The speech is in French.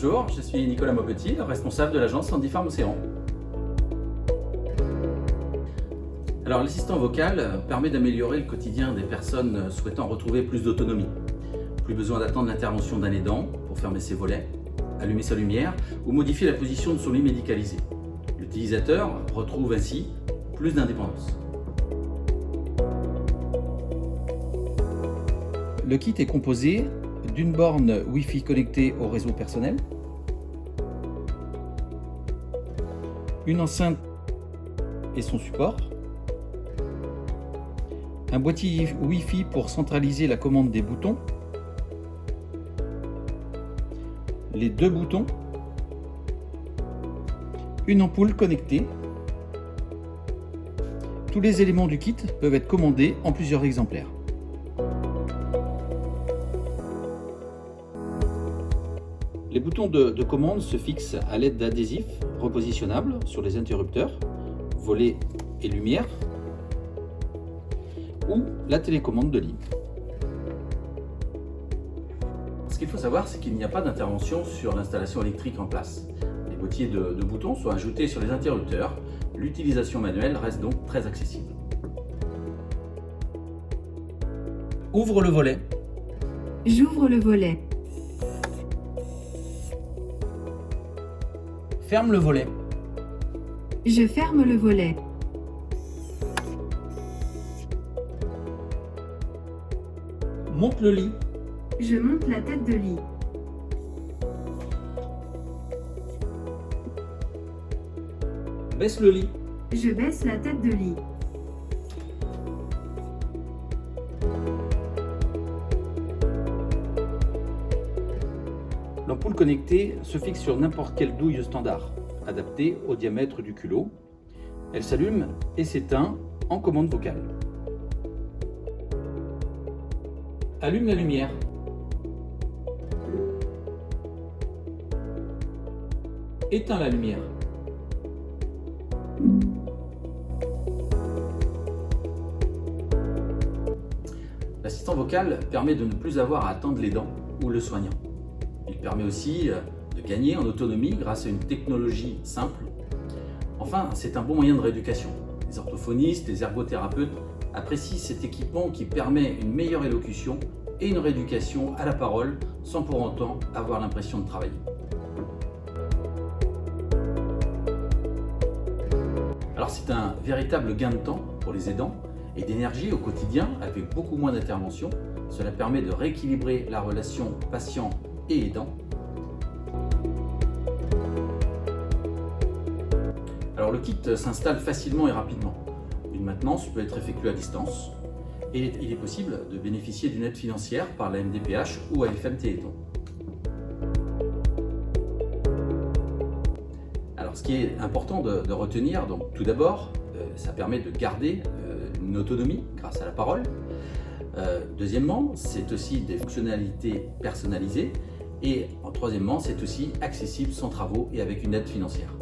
Bonjour, je suis Nicolas Maupetit, responsable de l'agence Sandy Farm Océan. Alors l'assistant vocal permet d'améliorer le quotidien des personnes souhaitant retrouver plus d'autonomie. Plus besoin d'attendre l'intervention d'un aidant pour fermer ses volets, allumer sa lumière ou modifier la position de son lit médicalisé. L'utilisateur retrouve ainsi plus d'indépendance. Le kit est composé d'une borne Wi-Fi connectée au réseau personnel, une enceinte et son support, un boîtier Wi-Fi pour centraliser la commande des boutons, les deux boutons, une ampoule connectée. Tous les éléments du kit peuvent être commandés en plusieurs exemplaires. Les boutons de commande se fixent à l'aide d'adhésifs repositionnables sur les interrupteurs, volets et lumière, ou la télécommande de ligne. Ce qu'il faut savoir, c'est qu'il n'y a pas d'intervention sur l'installation électrique en place. Les boîtiers de boutons sont ajoutés sur les interrupteurs. L'utilisation manuelle reste donc très accessible. Ouvre le volet. J'ouvre le volet. Ferme le volet. Je ferme le volet. Monte le lit. Je monte la tête de lit. Baisse le lit. Je baisse la tête de lit. L'ampoule connectée se fixe sur n'importe quelle douille standard, adaptée au diamètre du culot. Elle s'allume et s'éteint en commande vocale. Allume la lumière. Éteins la lumière. L'assistant vocal permet de ne plus avoir à attendre l'aidant ou le soignant. Il permet aussi de gagner en autonomie grâce à une technologie simple. Enfin, c'est un bon moyen de rééducation. Les orthophonistes, les ergothérapeutes apprécient cet équipement qui permet une meilleure élocution et une rééducation à la parole sans pour autant avoir l'impression de travailler. Alors c'est un véritable gain de temps pour les aidants et d'énergie au quotidien avec beaucoup moins d'interventions. Cela permet de rééquilibrer la relation patient et aidant. Alors le kit s'installe facilement et rapidement. Une maintenance peut être effectuée à distance et il est possible de bénéficier d'une aide financière par la MDPH ou AFM Téléthon. Alors ce qui est important de retenir, donc tout d'abord, ça permet de garder une autonomie grâce à la parole. Deuxièmement, c'est aussi des fonctionnalités personnalisées. Et troisièmement, c'est aussi accessible sans travaux et avec une aide financière.